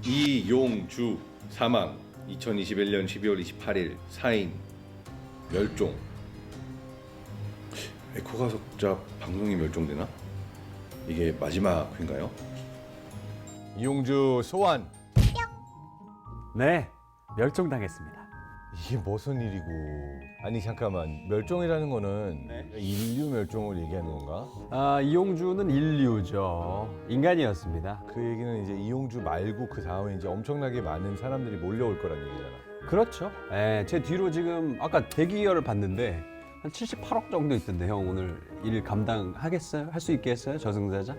이용주 사망 2021년 12월 28일 사인 멸종. 에코가석자 방송이 멸종되나? 이게 마지막 회인가요? 이용주 소환. 네, 멸종당했습니다. 이게 무슨 일이고? 아니 잠깐만, 멸종이라는 거는 네. 인류 멸종을 얘기하는 건가? 이용주는 인류죠. 인간이었습니다. 그 얘기는 이제 이용주 말고 그 다음에 이제 엄청나게 많은 사람들이 몰려올 거란 얘기잖아. 그렇죠. 제 뒤로 지금 아까 대기열을 봤는데 한 78억 정도 있던데 형 오늘 일 감당하겠어요? 할 수 있겠어요? 저승사자?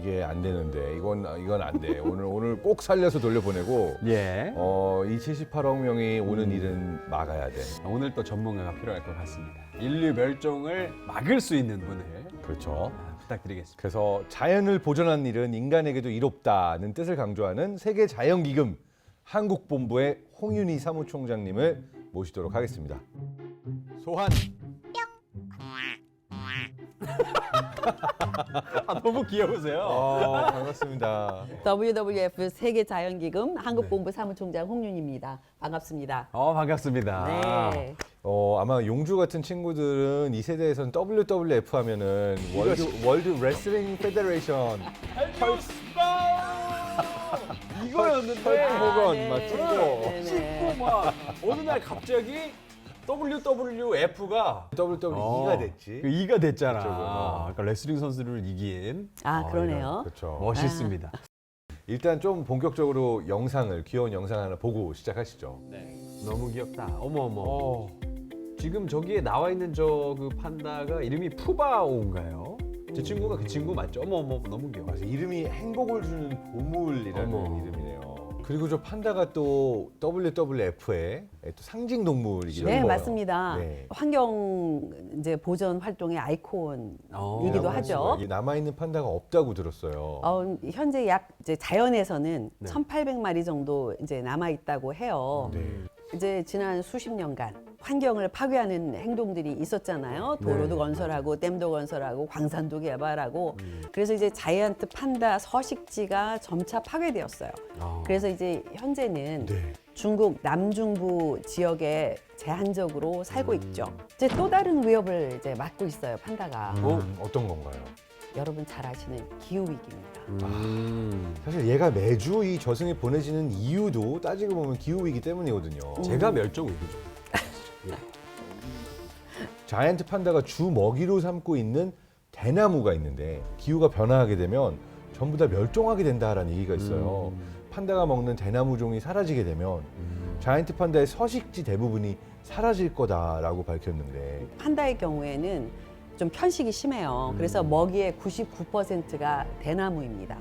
이게 안 되는데 이건 안 돼. 오늘 꼭 살려서 돌려보내고. 예. 이 78억 명이 오는 일은 막아야 돼. 오늘 또 전문가가 필요할 것 같습니다. 인류 멸종을 막을 수 있는 분을 그렇죠. 부탁드리겠습니다. 그래서 자연을 보존하는 일은 인간에게도 이롭다는 뜻을 강조하는 세계자연기금 한국본부의 홍윤희 사무총장님을 모시도록 하겠습니다. 소환. 너무 귀여우세요. 반갑습니다. WWF 세계자연기금 한국본부 사무총장 홍윤희입니다. 반갑습니다. 반갑습니다. 네. 아마 용주 같은 친구들은 이 세대에서는 WWF 하면은 월드 레슬링 페더레이션 이거였는데 호건 막 찍고 찍고 막 어느 날 갑자기 WWF가 WWE가 됐지. 그 2가 됐잖아. 그렇죠. 그러니까 레슬링 선수를 이긴. 그러네요. 그렇죠. 멋있습니다. 일단 좀 본격적으로 귀여운 영상 하나 보고 시작하시죠. 너무 귀엽다. 어머. 지금 저기에 나와 있는 저 그 판다가 이름이 푸바오인가요? 제 친구가 그 친구 맞죠? 어머 너무 귀여워. 맞아, 이름이 행복을 주는 보물이라는 어머. 이름이네요. 그리고 저 판다가 또 WWF의 또 상징 동물이기도 네, 해요. 맞습니다. 네. 환경 이제 보전 활동의 아이콘이기도 하죠. 남아 있는 판다가 없다고 들었어요. 현재 약 이제 자연에서는 네. 1,800마리 정도 이제 남아 있다고 해요. 네. 이제 지난 수십 년간 환경을 파괴하는 행동들이 있었잖아요. 도로도 건설하고 댐도 건설하고 광산도 개발하고 그래서 이제 자이언트 판다 서식지가 점차 파괴되었어요. 그래서 이제 현재는 네. 중국 남중부 지역에 제한적으로 살고 있죠. 이제 또 다른 위협을 이제 맞고 있어요, 판다가. 어떤 건가요? 여러분 잘 아시는 기후 위기입니다. 사실 얘가 매주 이 저승에 보내지는 이유도 따지고 보면 기후위기 때문이거든요. 제가 멸종 위기죠. 자이언트 판다가 주 먹이로 삼고 있는 대나무가 있는데 기후가 변화하게 되면 전부 다 멸종하게 된다라는 얘기가 있어요. 판다가 먹는 대나무 종이 사라지게 되면 자이언트 판다의 서식지 대부분이 사라질 거다라고 밝혔는데 판다의 경우에는 좀 편식이 심해요. 그래서 먹이의 99%가 대나무입니다.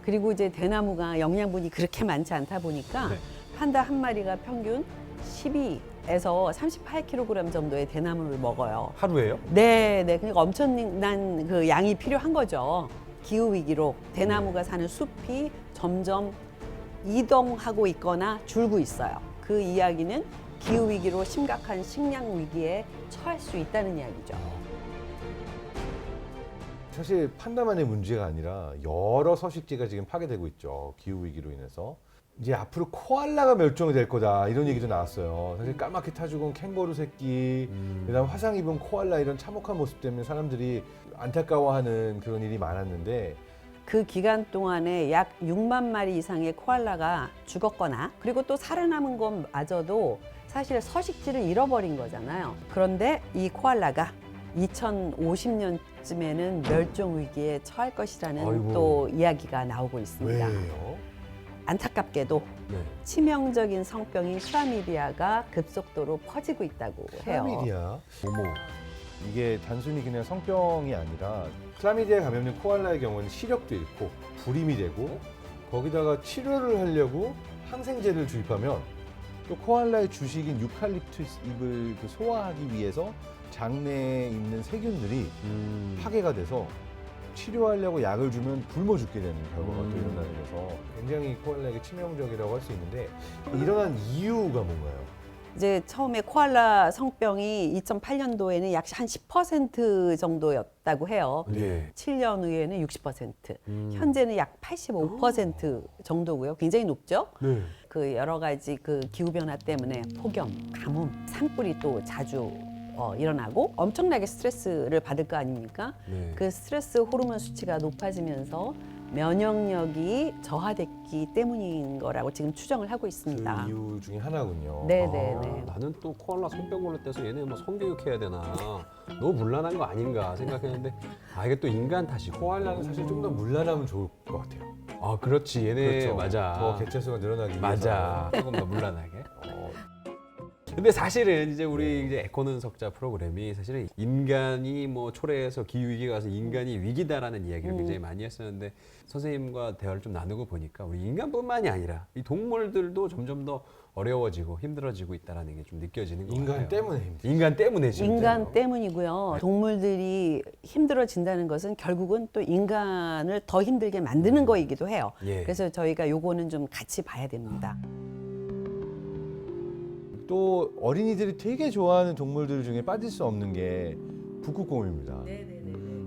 그리고 이제 대나무가 영양분이 그렇게 많지 않다 보니까 네. 판다 한 마리가 평균 12에서 38kg 정도의 대나무를 먹어요. 하루에요? 네. 그러니까 엄청난 그 양이 필요한 거죠. 기후 위기로 대나무가 사는 숲이 점점 이동하고 있거나 줄고 있어요. 그 이야기는 기후 위기로 심각한 식량 위기에 처할 수 있다는 이야기죠. 사실 판다만의 문제가 아니라 여러 서식지가 지금 파괴되고 있죠. 기후위기로 인해서. 이제 앞으로 코알라가 멸종이 될 거다 이런 얘기도 나왔어요. 사실 까맣게 타 죽은 캥거루 새끼, 그다음 화상 입은 코알라 이런 참혹한 모습 때문에 사람들이 안타까워하는 그런 일이 많았는데 그 기간 동안에 약 6만 마리 이상의 코알라가 죽었거나 그리고 또 살아남은 것마저도 사실 서식지를 잃어버린 거잖아요. 그런데 이 코알라가 2050년쯤에는 멸종 위기에 처할 것이라는 아이고. 또 이야기가 나오고 있습니다. 왜요? 안타깝게도 네. 치명적인 성병인 클라미디아가 급속도로 퍼지고 있다고 해요. 클라미디아. 어머. 이게 단순히 그냥 성병이 아니라 클라미디아 감염된 코알라의 경우는 시력도 잃고 불임이 되고 거기다가 치료를 하려고 항생제를 주입하면 또 코알라의 주식인 유칼립투스 잎을 소화하기 위해서 장내에 있는 세균들이 파괴가 돼서 치료하려고 약을 주면 굶어 죽게 되는 결과가 또 일어나게 돼서 굉장히 코알라에게 치명적이라고 할 수 있는데 일어난 이유가 뭔가요? 이제 처음에 코알라 성병이 2008년도에는 약 한 10% 정도였다고 해요. 예. 7년 후에는 60%, 현재는 약 85% 정도고요. 굉장히 높죠. 네. 그 여러 가지 그 기후 변화 때문에 폭염, 가뭄, 산불이 또 자주 일어나고 엄청나게 스트레스를 받을 거 아닙니까? 네. 그 스트레스 호르몬 수치가 높아지면서 면역력이 저하됐기 때문인 거라고 지금 추정을 하고 있습니다. 그 이유 중에 하나군요. 네네네. 나는 또 코알라 손병 걸렸대서 얘네 뭐 성교육해야 되나 너무 문란한 거 아닌가 생각했는데 이게 또 인간 탓이고 코알라는 사실 좀 더 물란하면 좋을 것 같아요. 그렇지 얘네 그렇죠. 맞아 더 개체수가 늘어나기 위해서. 맞아 조금 더 물란하게 근데 사실은 이제 우리 이제 에코는 석자 프로그램이 사실은 인간이 뭐 초래해서 기후 위기가 와서 인간이 위기다라는 이야기를 굉장히 많이 했었는데 선생님과 대화를 좀 나누고 보니까 우리 인간뿐만이 아니라 이 동물들도 점점 더 어려워지고 힘들어지고 있다라는 게 좀 느껴지는 것 같아요. 인간 때문에 힘들죠. 인간 때문에 진짜. 인간 때문이고요. 동물들이 힘들어진다는 것은 결국은 또 인간을 더 힘들게 만드는 거이기도 해요. 예. 그래서 저희가 요거는 좀 같이 봐야 됩니다. 또 어린이들이 되게 좋아하는 동물들 중에 빠질 수 없는 게 북극곰입니다.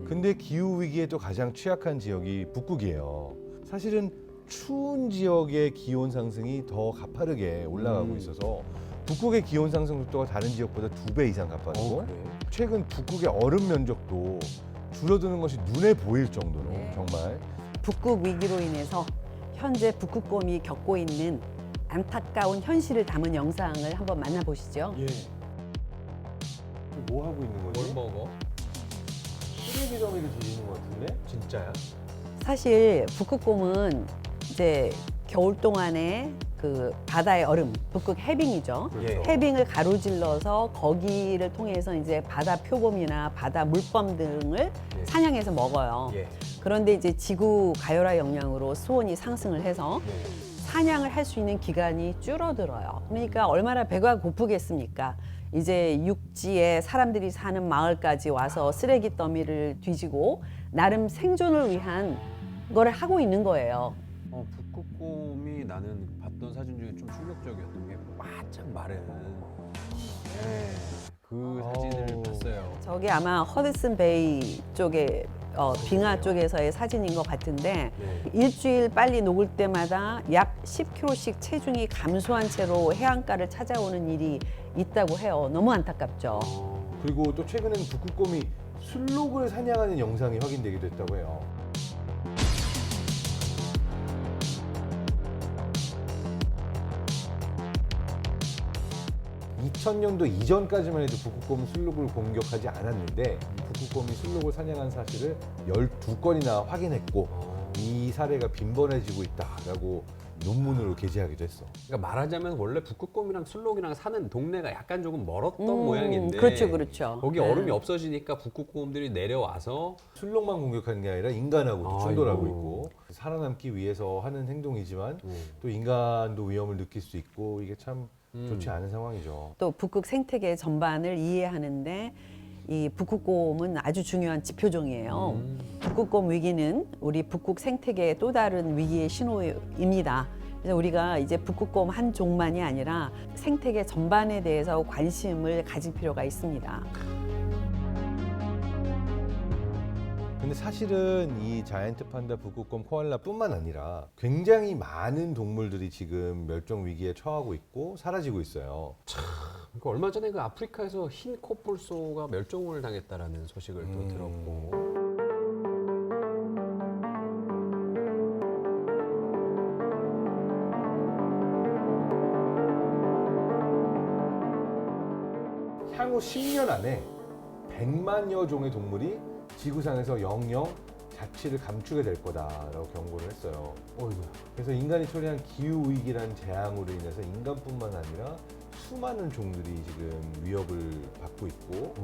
근데 기후 위기에 또 가장 취약한 지역이 북극이에요. 사실은 추운 지역의 기온 상승이 더 가파르게 올라가고 있어서 북극의 기온 상승 속도가 다른 지역보다 2배 이상 가파르고 그래? 최근 북극의 얼음 면적도 줄어드는 것이 눈에 보일 정도로 정말 북극 위기로 인해서 현재 북극곰이 겪고 있는 안타까운 현실을 담은 영상을 한번 만나보시죠. 예. 뭐 하고 있는 뭘 거지? 먹어? 쓰레기 더미를 뒤지는 것 같은데? 진짜야? 사실 북극곰은 이제 겨울 동안에 그 바다의 얼음, 북극 해빙이죠. 예. 해빙을 가로질러서 거기를 통해서 이제 바다 표범이나 바다 물범 등을 예. 사냥해서 먹어요. 예. 그런데 이제 지구 가열화 영향으로 수온이 상승을 해서 예. 사냥을 할 수 있는 기간이 줄어들어요. 그러니까 얼마나 배가 고프겠습니까? 이제 육지에 사람들이 사는 마을까지 와서 쓰레기 더미를 뒤지고 나름 생존을 위한 거를 하고 있는 거예요. 북극곰이 나는 봤던 사진 중에 좀 충격적이었던 게 바짝 마른 그 사진을 봤어요. 저게 아마 허드슨 베이 쪽에 빙하 쪽에서의 사진인 것 같은데 네. 일주일 빨리 녹을 때마다 약 10kg씩 체중이 감소한 채로 해안가를 찾아오는 일이 있다고 해요. 너무 안타깝죠. 그리고 또 최근에는 북극곰이 술록을 사냥하는 영상이 확인되기도 했다고 해요. 2000년도 이전까지만 해도 북극곰은 술록을 공격하지 않았는데 북극곰이 술록을 사냥한 사실을 12건이나 확인했고 이 사례가 빈번해지고 있다라고 논문으로 게재하기도 했어. 그러니까 말하자면 원래 북극곰이랑 술록이랑 사는 동네가 약간 조금 멀었던 모양인데 그렇죠, 그렇죠. 거기 네. 얼음이 없어지니까 북극곰들이 내려와서 술록만 공격하는 게 아니라 인간하고도 아이고. 충돌하고 있고 살아남기 위해서 하는 행동이지만 또 인간도 위험을 느낄 수 있고 이게 참 좋지 않은 상황이죠. 또 북극 생태계 전반을 이해하는데 이 북극곰은 아주 중요한 지표종이에요. 북극곰 위기는 우리 북극 생태계의 또 다른 위기의 신호입니다. 그래서 우리가 이제 북극곰 한 종만이 아니라 생태계 전반에 대해서 관심을 가질 필요가 있습니다. 근데 사실은 이 자이언트 판다, 북극곰, 코알라뿐만 아니라 굉장히 많은 동물들이 지금 멸종 위기에 처하고 있고 사라지고 있어요. 그러니까 얼마 전에 그 아프리카에서 흰 코뿔소가 멸종을 당했다라는 소식을 또 들었고 향후 10년 안에 100만여 종의 동물이 지구상에서 영영 자취를 감추게 될 거다라고 경고를 했어요. 그래서 인간이 초래한 기후 위기라는 재앙으로 인해서 인간뿐만 아니라 수많은 종들이 지금 위협을 받고 있고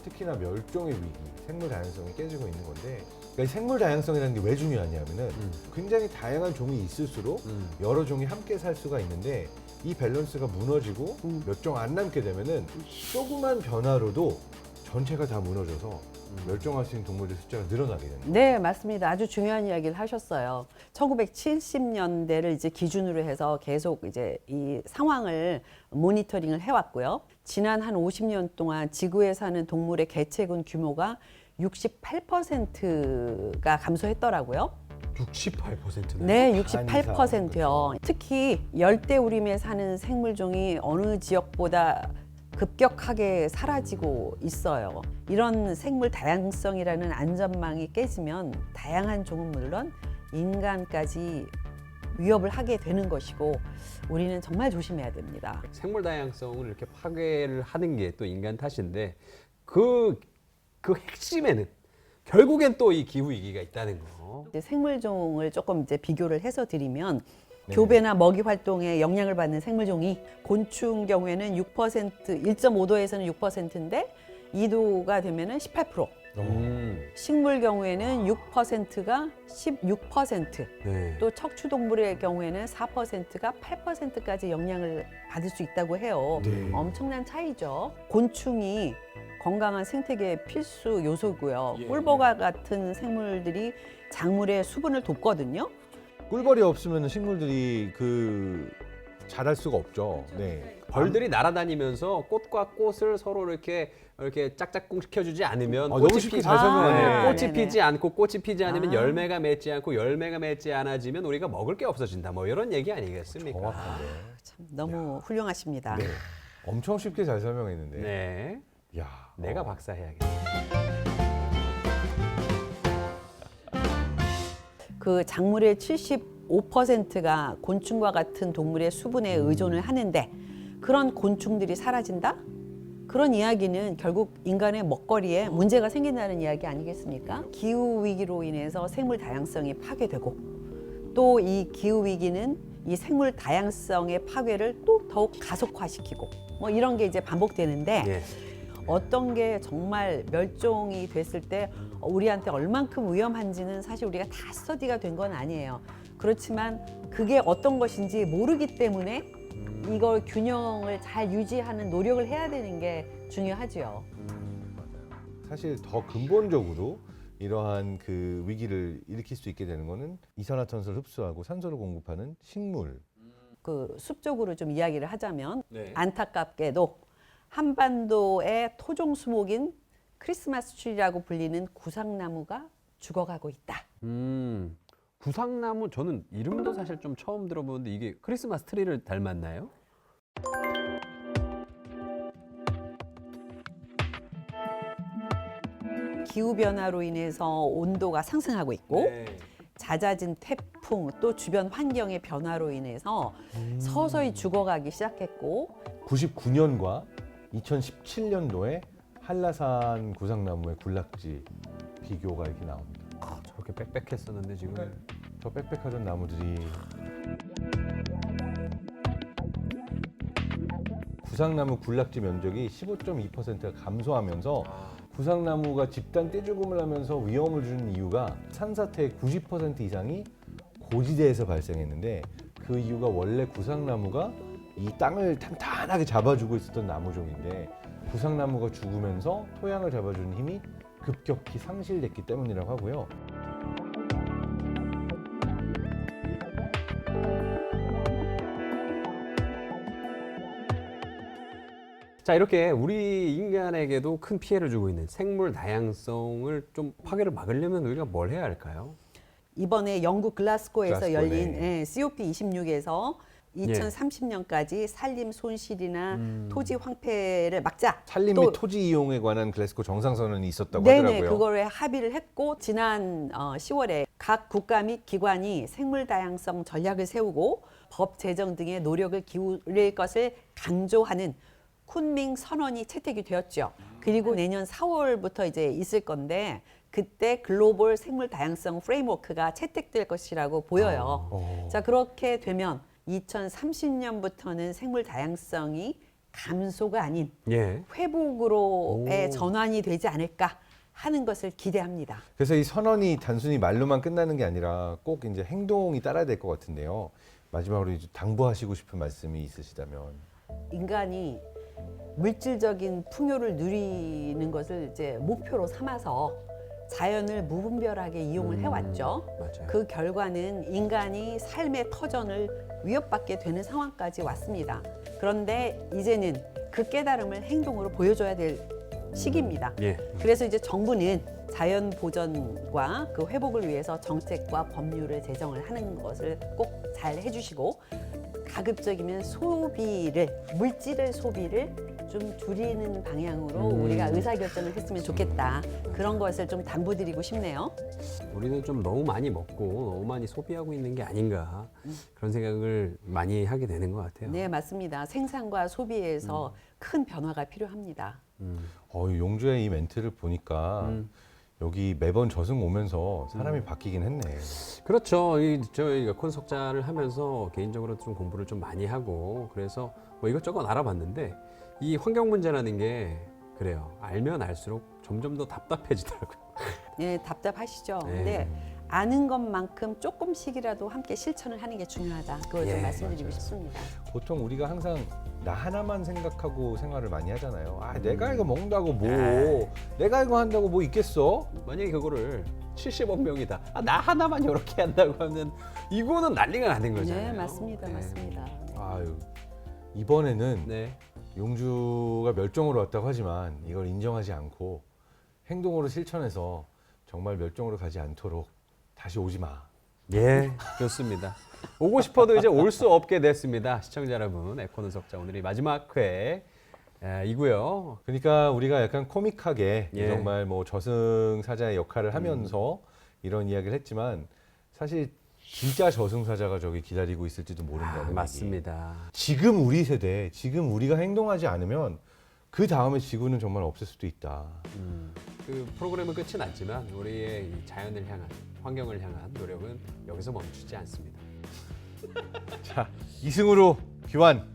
특히나 멸종의 위기, 생물 다양성이 깨지고 있는 건데 그러니까 이 생물 다양성이라는 게 왜 중요하냐면은 굉장히 다양한 종이 있을수록 여러 종이 함께 살 수가 있는데 이 밸런스가 무너지고 몇 종 안 남게 되면은 조그만 변화로도 전체가 다 무너져서 멸종할 수 있는 동물들 숫자가 늘어나게 됩니다. 네, 맞습니다. 아주 중요한 이야기를 하셨어요. 1970년대를 이제 기준으로 해서 계속 이제 이 상황을 모니터링을 해왔고요. 지난 한 50년 동안 지구에 사는 동물의 개체군 규모가 68%가 감소했더라고요. 68%네. 네, 68%요. 특히 열대우림에 사는 생물종이 어느 지역보다 급격하게 사라지고 있어요. 이런 생물 다양성이라는 안전망이 깨지면 다양한 종은 물론 인간까지 위협을 하게 되는 것이고 우리는 정말 조심해야 됩니다. 생물 다양성을 이렇게 파괴를 하는 게 또 인간 탓인데 그 핵심에는 결국엔 또 이 기후 위기가 있다는 거. 이제 생물종을 조금 이제 비교를 해서 드리면 네. 교배나 먹이 활동에 영향을 받는 생물종이 곤충 경우에는 6%, 1.5도에서는 6%인데 2도가 되면은 18%. 식물 경우에는 6%가 16%. 네. 또 척추동물의 경우에는 4%가 8%까지 영향을 받을 수 있다고 해요. 네. 엄청난 차이죠. 곤충이 건강한 생태계의 필수 요소고요. 예. 꿀벌과 같은 생물들이 작물의 수분을 돕거든요. 꿀벌이 없으면 식물들이 자랄 수가 없죠. 네. 벌들이 날아다니면서 꽃과 꽃을 서로 이렇게 짝짝꿍 시켜주지 않으면 너무 쉽게 잘 설명하네요. 꽃이 네네. 피지 않고 꽃이 피지 않으면 아. 열매가 맺지 않고 열매가 맺지 않아지면 우리가 먹을 게 없어진다. 뭐 이런 얘기 아니겠습니까? 정확한데. 참 너무 훌륭하십니다. 네. 엄청 쉽게 잘 설명했는데. 네. 야, 내가 박사 해야겠다. 그 작물의 75%가 곤충과 같은 동물의 수분에 의존을 하는데 그런 곤충들이 사라진다? 그런 이야기는 결국 인간의 먹거리에 문제가 생긴다는 이야기 아니겠습니까? 기후 위기로 인해서 생물 다양성이 파괴되고 또 이 기후 위기는 이 생물 다양성의 파괴를 또 더욱 가속화시키고 뭐 이런 게 이제 반복되는데 예. 어떤 게 정말 멸종이 됐을 때 우리한테 얼만큼 위험한지는 사실 우리가 다 스터디가 된 건 아니에요. 그렇지만 그게 어떤 것인지 모르기 때문에 이걸 균형을 잘 유지하는 노력을 해야 되는 게 중요하지요. 사실 더 근본적으로 이러한 그 위기를 일으킬 수 있게 되는 거는 이산화탄소를 흡수하고 산소를 공급하는 식물. 그 숲적으로 좀 이야기를 하자면 네. 안타깝게도 한반도의 토종 수목인 크리스마스 트리라고 불리는 구상나무가 죽어가고 있다. 구상나무 저는 이름도 사실 좀 처음 들어보는데 이게 크리스마스 트리를 닮았나요? 기후 변화로 인해서 온도가 상승하고 있고 네. 잦아진 태풍 또 주변 환경의 변화로 인해서 서서히 죽어가기 시작했고 99년과 2017년도에 한라산 구상나무의 군락지 비교가 이렇게 나옵니다. 저렇게 빽빽했었는데 지금 저 빽빽하던 나무들이 구상나무 군락지 면적이 15.2%가 감소하면서 구상나무가 집단 떼죽음을 하면서 위험을 주는 이유가 산사태의 90% 이상이 고지대에서 발생했는데 그 이유가 원래 구상나무가 이 땅을 탄탄하게 잡아주고 있었던 나무종인데 구상나무가 죽으면서 토양을 잡아주는 힘이 급격히 상실됐기 때문이라고 하고요. 자 이렇게 우리 인간에게도 큰 피해를 주고 있는 생물 다양성을 좀 파괴를 막으려면 우리가 뭘 해야 할까요? 이번에 영국 글라스고에서 글라스고, 열린 네. COP26에서 예. 2030년까지 산림 손실이나 토지 황폐를 막자. 산림 또 및 토지 이용에 관한 글래스고 정상선언이 있었다고 네네, 하더라고요. 그거를 합의를 했고 지난 10월에 각 국가 및 기관이 생물 다양성 전략을 세우고 법 제정 등의 노력을 기울일 것을 강조하는 쿤밍 선언이 채택이 되었죠. 그리고 내년 4월부터 이제 있을 건데 그때 글로벌 생물 다양성 프레임워크가 채택될 것이라고 보여요. 자, 그렇게 되면 2030년부터는 생물 다양성이 감소가 아닌 예. 회복으로의 오. 전환이 되지 않을까 하는 것을 기대합니다. 그래서 이 선언이 단순히 말로만 끝나는 게 아니라 꼭 이제 행동이 따라야 될 것 같은데요. 마지막으로 이제 당부하시고 싶은 말씀이 있으시다면. 인간이 물질적인 풍요를 누리는 것을 이제 목표로 삼아서 자연을 무분별하게 이용을 해왔죠. 맞아요. 그 결과는 인간이 삶의 터전을 위협받게 되는 상황까지 왔습니다. 그런데 이제는 그 깨달음을 행동으로 보여줘야 될 시기입니다. 예. 그래서 이제 정부는 자연 보전과 그 회복을 위해서 정책과 법률을 제정을 하는 것을 꼭 잘 해주시고 가급적이면 물질의 소비를 좀 줄이는 방향으로 우리가 의사결정을 했으면 좋겠다. 그런 것을 좀 당부드리고 싶네요. 우리는 좀 너무 많이 먹고 너무 많이 소비하고 있는 게 아닌가 그런 생각을 많이 하게 되는 것 같아요. 네, 맞습니다. 생산과 소비에서 큰 변화가 필요합니다. 용주의 이 멘트를 보니까 여기 매번 저승 오면서 사람이 바뀌긴 했네. 그렇죠. 저희가 콘석자를 하면서 개인적으로 좀 공부를 좀 많이 하고 그래서 뭐 이것저것 알아봤는데 이 환경 문제라는 게 그래요. 알면 알수록 점점 더 답답해지더라고요. 네, 답답하시죠. 네. 근데 아는 것만큼 조금씩이라도 함께 실천을 하는 게 중요하다. 그걸 좀 예, 말씀드리고 싶습니다. 보통 우리가 항상 나 하나만 생각하고 생활을 많이 하잖아요. 내가 이거 먹는다고 뭐, 내가 이거 한다고 뭐 있겠어? 만약에 그거를 70억 명이다. 나 하나만 이렇게 한다고 하면 이거는 난리가 나는 거잖아요. 네, 맞습니다. 네. 맞습니다. 아유, 이번에는 네. 용주가 멸종으로 왔다고 하지만 이걸 인정하지 않고 행동으로 실천해서 정말 멸종으로 가지 않도록 다시 오지 마. 예, 좋습니다. 오고 싶어도 이제 올 수 없게 됐습니다. 시청자 여러분, 에코는 석자 오늘이 마지막 회이고요. 그러니까 우리가 약간 코믹하게 예. 정말 뭐 저승사자의 역할을 하면서 이런 이야기를 했지만 사실 진짜 저승사자가 저기 기다리고 있을지도 모른다는 얘기. 맞습니다. 지금 우리 세대, 지금 우리가 행동하지 않으면 그 다음에 지구는 정말 없을 수도 있다. 그 프로그램은 끝이 났지만 우리의 이 자연을 향한, 환경을 향한 노력은 여기서 멈추지 않습니다. 자, 이승으로 귀환.